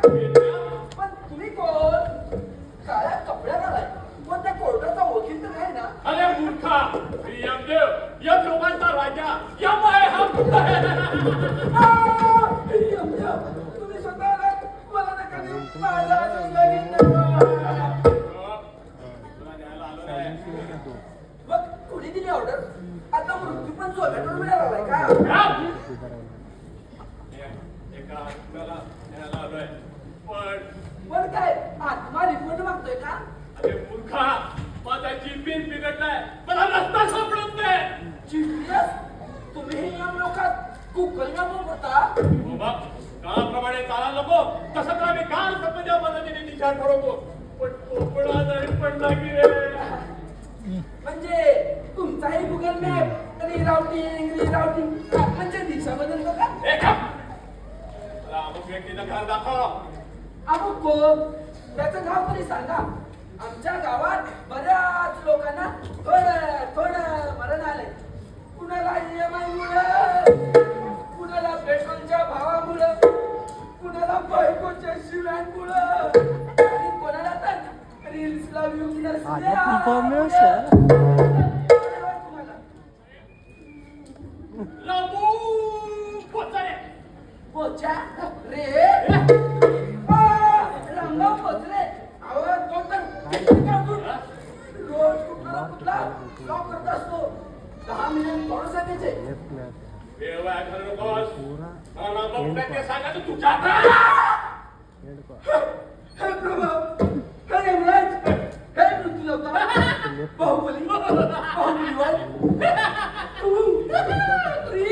पण तुम्ही कोण? काळ्या कपड्या घालाय पण त्या कोर्टाचा वकील तर नाही ना? अरे मूर्खा, यमदेव, यम लोकांचा राजा, यम आहे हा. यमदेव, तुम्ही स्वतः आलात, मला नका देऊ. माझा अजून लगीन नाही. तुला न्यायला आलो नाही. मग कोणी दिली ऑर्डर? आता मृत्यू पण झोपेतून मिळालाय का? एका आत्म्याला न्यायला आलोय. पण काय आत्मा रिपोर्ट मागतोय का? अरे मूर्खा, माझा जीपीएस बिघडलाय, मला रस्ता सापडत नाही. जीपीएस? तुम्ही हे यम लोकात गुगलला बोलता? हो बा, काळाप्रमाणे चालायला नको, तसं तर आम्ही काल सपच्या मदतीने दिशा ठरवतो, पण पोपळा नाही पडला की रे. म्हणजे तुमचाही गुगल मॅप रिराउटिंग म्हणजे दिशा बदलतो का? हे खा. मला अमुक व्यक्तीचं घर दाखव. अमुक कोण? त्याचं नाव तरी सांगा. आमच्या गावात बऱ्याच लोकांना थोडं मरण आलंय. कुणाला EMI मुळे, कुणाला पेट्रोलच्या भावामुळं, कुणाला बायकोच्या शिव्यांमुळं आणि कोणाला तर रील्सला व्ह्यू लांबू पोचारे. पोचा रे रंगाव पोचले. आवाज कोण तर रोज कुठला जॉब करत असतो. 10 मिनिट थोडं सांगायचे. वेळ वाया घालू नकोस. मला मग ते सांगायचं तुझ्या आता. हे प्रभू, हे यमराज, हे मृत्यूलोका, Baahubali one, two, three,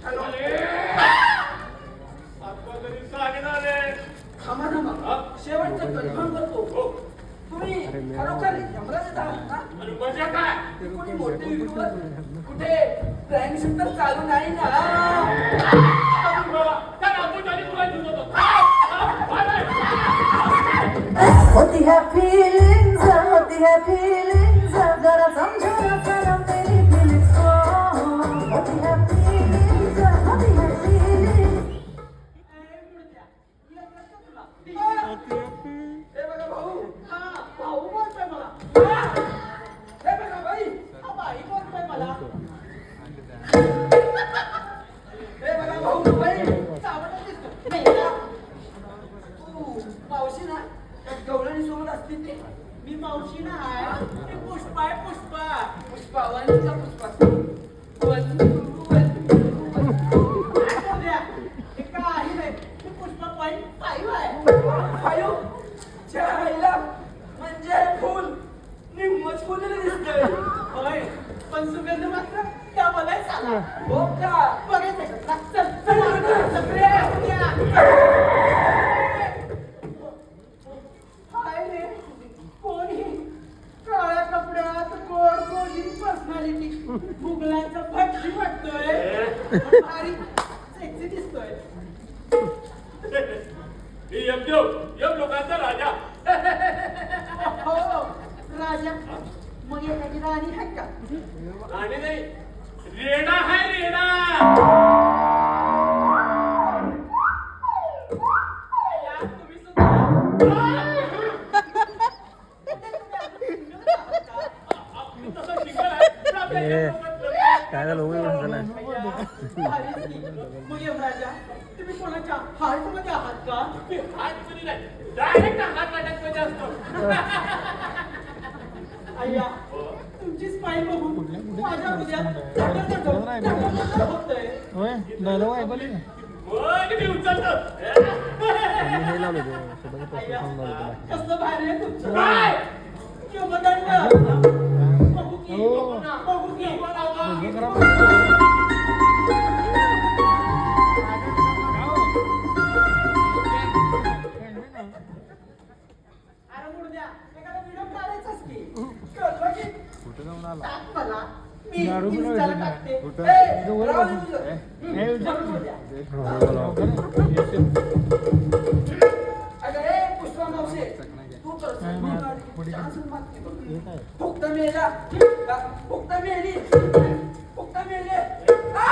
hello. आत्मा तरी सांगणार रे. थांबा. शेवटचं कन्फर्म करतो. तुम्ही खरोखर यमराज आहात ना? आणि म्हणजे काय? कोणी मोठे युट्यूबर कुठे क्रॅइम सेंटर चालू नाही ना? त्या रामोजाने तुला घेऊन होतो. होती है feelings, जरा समझो ना सनम मेरी feelings को. होती है feelings. हे बघा भाऊ, भाऊ बोलतोय मला. हे बघा बाई, बाई बोलतोय मला. हे बघा भाऊ, बाई चावटच दिसतो. मावशी ना गवळणी सोबत असते ते. मी मावशी ना आहे, ते पुष्पा आहे. पुष्पा वनच्या पुष्पा. म्हणजे फुल निम्मच फुलले दिसतंय. होय, पण सुगंध मात्र त्या मला सांगा. हो का? बघायचं का? चल सगळे हाय रे, कोणी काळ्या कपड्यात गोड गोडी पर्सनॅलिटी मुघलांचा भटजी वाटतोय. भारी सेक्सी दिसतोय. यमदेव, यम लोकांचा राजा. हो राजा. मग एखादी राणी आहे का? राणी नाही, रेडा आहे रेडा. तुम्ही सुद्धा तसं शिकल आहे तर आपल्या यम लोकांचं. काय झालं उभे म्हणतो ना मग यमराजा, तुम्ही कोणाच्या हार्टमध्ये आहात का? मी हात कधी नाही, डायरेक्ट हात लाटायचं असतो. अय्या, तुमची स्माईल बघून माझ्या हृदयात धडधड होतंय. होय दादा आहे बोले ना मग मी उचलतो. हे लावलं ते स्वतःचं प्रश्न अय्या, सांगणार तुला कसलं भारी आहे तुमचं. काय? यमदंड. बघू की, हो. बघू की. अरे मुर्द्या, एखादा व्हिडिओ काढायचाच की. कळलं की? कुठं जाऊन आला टाक मला. मी दारू पिऊन Instaला येतो ना. टाकते. कुठं? ए, जवळ राहू दे बसून. तुझं. बघ मुर्द्या. अगं हे पुष्पा मावशे, तू तर चान्सच मागते बघ. फुकट मेला, फुकट मेली. आ!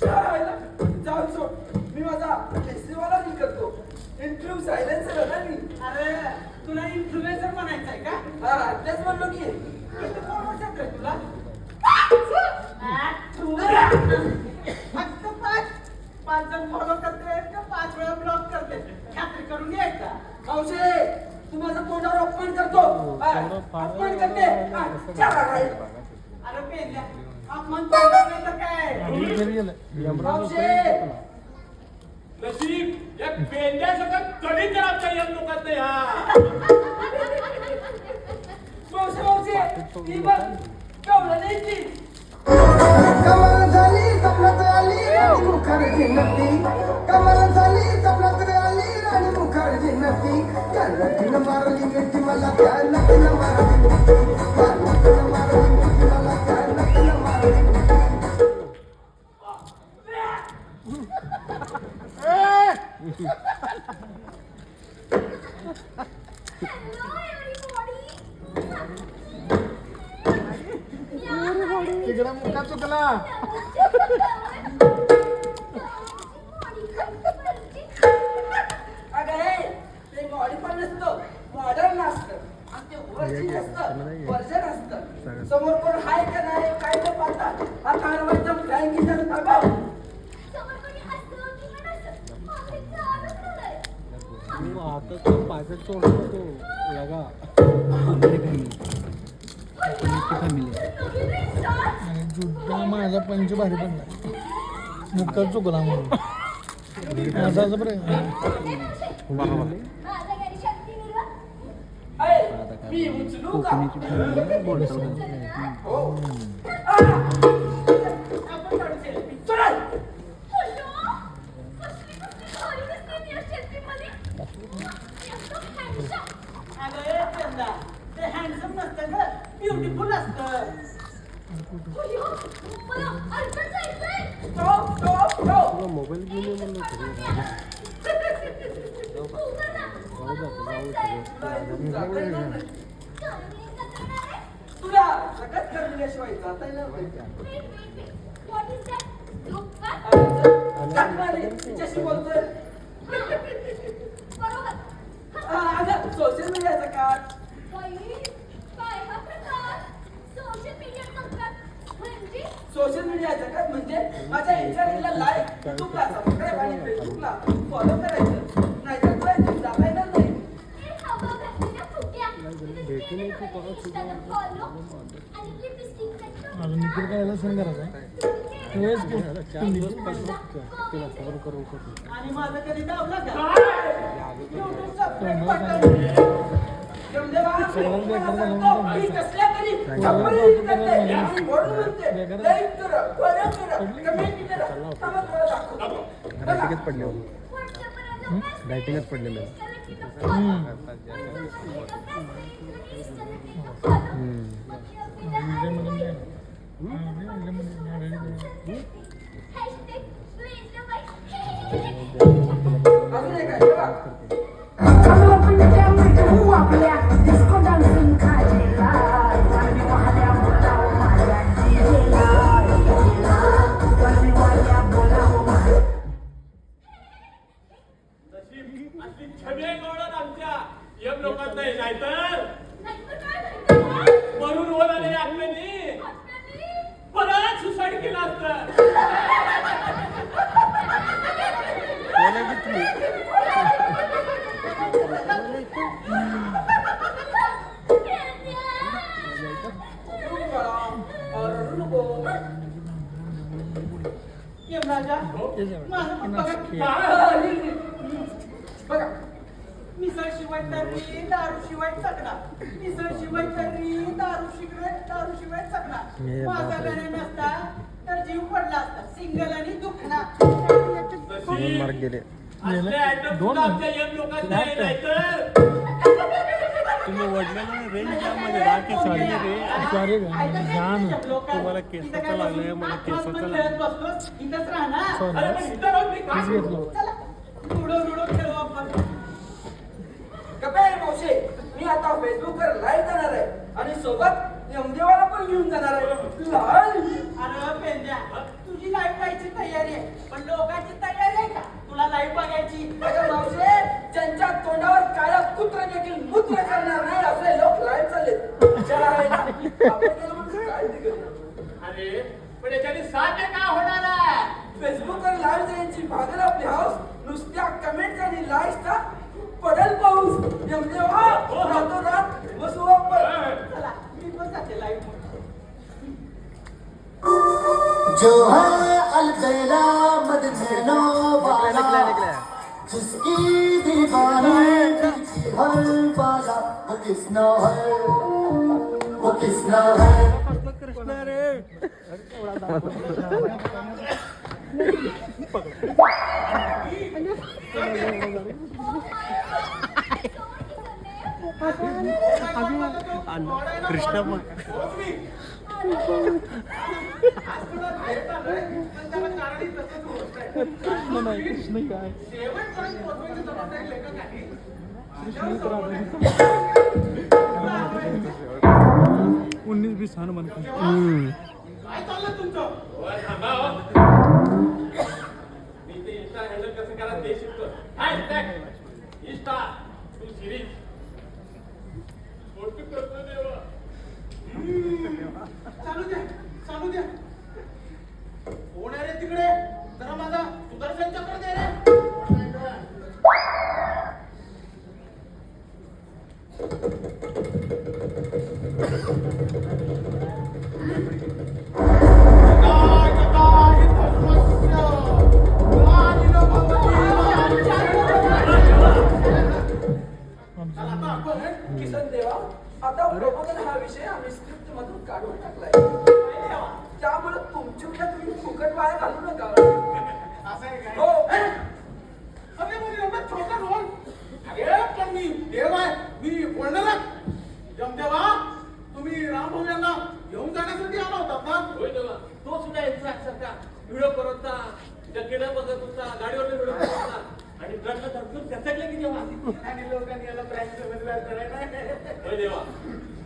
जायला, जाऊ सोड. मी माझा फेस्टिवलला मी करतो इंटरव्ह्यू सायलेन्सर होता मी. अरे तुला इन्फ्लुएन्सर म्हणायचंय का? हा तेच म्हणलो की किती फॉलोअर्स आहेत तुला? फक्त पाच जण फॉलो करते का 5 वेळा ब्लॉक करते? खात्री करून घ्यायचा. मावशे तू माझं तोंडावर अपमान करतो अपमान करते हा, चला रे. अरे पेंद्या अपमान करणार नाही तर काय? आधी घरी गेलं मावशे नशीब या पेंड्या सगळं कधी तर आमच्या या लोकांत नाही हा. मावशे मावशे ती बघ कवलं नाही ती. कमाल झाली स्वप्नात आली राणी मुखर्जी नदी कमाल झाली स्वप्नात आली राणी मुखर्जी नदी त्या नदीनं मारली मिठी मला त्या नदीनं मारली मिठी त्या नदीनं मारली मिठी मला त्या नदीनं मारली मिठी. तिकडं मुका चुकला अगं हे ते बॉडी पण नसतं मॉडर्न असतं आणि ते व्हर्जिन असतं व्हर्जन असतं. समोर कोण हाय का नाही काय ते पाहतात हा कारवाईचा फ्लाइंग किचन थांबव. आता तो पायथट सोडतो तो लगा आणि जुड्डा माझा पंच भारी पडला मुक्का चुकला म्हणून माझा असं बरं अय, मी उचलू का? हो. आपण काढू selfie. चल. अगं ए पेंदा, ते हँडसम नसतं ग, ब्युटिफुल असतं. Stop, stop, stop. मोबाईल घेऊन ये म्हणलं तुला सगळ्यात करण्याशिवाय जाता येणार नाही. तिच्याशी बोलतोय अगं सोशल मीडियाचा काळ. सोशल मीडियाचा काय म्हणजे माझ्या इंस्टाग्रामला लाईक युट्यूबला सबस्क्राईब आणि फेसबुकला फॉलो करायचं नाहीतर तुला जाता येणार नाही. अजून निखिल काय याला सण करायचा आणि माझं कधी दावला का? युट्यूबचा सगळ्यांना बेकार झालं म्हणून मी कसल्या तरी कंपनीत करते. मी म्हणून म्हणते, लाईक करा, फॉलो करा, कमेंट करा. थांबा तुला दाखवतो. बॅटिंगच पडले बॅटिंगच पडलेलं अजून एक आहे बघा. Disco dancing खाजेला वाली वाल्या बोलाव माझ्या डीजेला वाली वाल्या बोलाव माझ्या नशीब अशी छबे गवळण आमच्या यम लोकांत नाही नाहीतर मरून होणारे आपल्यानी परत सुसाईड केलं असतं. राजा माझं पण बघा. बघा मिसळ शिवाय तर्री दारू शिवाय चकना मिसळ शिवाय तर्री दारू शिवाय चकना माझा गण्या नसता तर जीव पडला असता सिंगल आणि दुखना. मार्क गेले असले आयटम सुद्धा आमच्या यम लोकांत नाही नाहीतर तुम्ही वडलेलं रेंज त्यामध्ये राखे साडी रे अरे जान तुम्हाला केसाचं लागलंय मला केसाचं लागलं बसलोस इथंच राहणार. अरे पण इथं राहून मी काय तीच घेतलं चला लुडो खेळू आपण. कपेल मावशे मी आता फेसबुकवर लाईव्ह जाणार आहे आणि सोबत यमदेवाला पण घेऊन जाणार आहे. लाल अरे पेंद्या तुझी लाईफ व्हायची तयारी आहे पण लोकांची तयारी आहे का? आहे पण याच्याने साध्य का होणार आहे फेसबुकवर लाईव्ह जायची भागल आपली हाऊस नुसत्या कमेंट्स आणि लाईक्सचा पडल पाऊस यमदेवा रातोरात बसू आपण चला मी पण जाते लाईव्ह जो है अलबेला मदनो वाला जिसकी दीवानी दिल की हर बाला वो किसना है कृष्णा रे कृष्णा मग कृष्ण नाही कृष्ण काय उन्नीस बीस हाँ मन काय चाललं तुमचं होय, थांबा हो. मी ते इंस्टा हँडल कसं करा ते शिकतो हॅशटॅग इंस्टा टू सिरीज फोटो करतो देवा चालू द्या कोण आहे रे तिकडे जरा माझा सुदर्शन चक्र दे रे किसन देवा आता प्रबोधन हा विषय आम्ही स्क्रिप्ट मधून काढून टाकलाय त्यामुळे तुमची उद्या तुम्ही फुकट वाया घालू नका असं आहे काय हो अरे म्हणजे एवढा छोटा रोल अरे पण मी देव आहे मी बोलणार जमदेवा तुम्ही रामभाऊ यांना घेऊन जाण्यासाठी आला होतात ना होय देवा तो सुद्धा यांचा व्हिडिओ करत होता जकेला बघत होता गाडीवर व्हिडिओ करत होता आणि ट्रकला धडकून त्याच्याकडे किती देवा आणि लोकांनी याला प्रँक समजला करायला होय देवा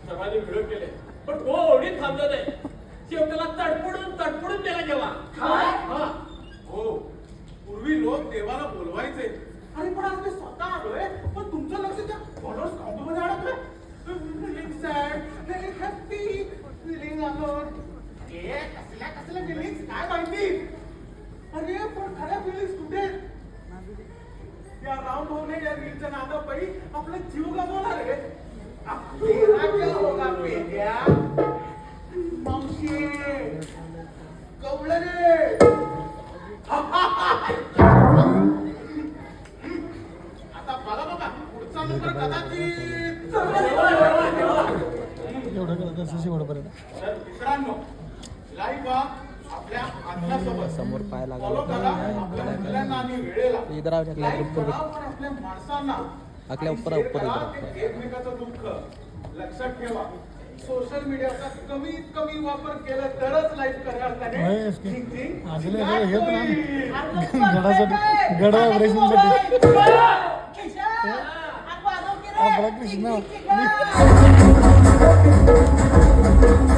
सर्वांनी व्हिडिओ केले पण तो एवढी थांबलं नाही शेवटाला तडपडून त्याला जेव्हा हा हो पूर्वी लोक देवाला बोलवायचे आणि पण आज मी स्वतः आलोय पण तुमचं लक्ष त्या फॉलोअर्स काउंट मध्ये अडकलं feeling sad feeling happy feeling alone हे कसल्या फीलिंग्स काय माहिती अरे पण खऱ्या फीलिंग्स कुठे आहेत? या राम भाऊने या रीलच्या नादापायी आपला जीव गमावला रे तेरा क्या होगा पेट्या मावशी कवलं रे आता बघा पुढचा नंबर कदाचित एवढं करत असं शेवटपर्यंत तर मित्रांनो लाईव्ह आपल्या आत्म्यासोबत समोर पाय लागला फॉलो करा आपल्या मुलांना आणि वेळेला इधर आओ अगला लाईव्ह ऊपर करा पण आपल्या माणसांना अगला ऊपर आणि ऊपर शेअर इधर करा. एकमेकाचं दुःख लक्षात ठेवा सोशल मीडियाचा कमीत कमी वापर केला तरच लाईव्ह करायला होय, इसकी. झिंग झिंग. आजले काय हे येत ना. होईल? गडासाठी गड ऑपरेशनसाठी आपला कृष्णा कृष्ण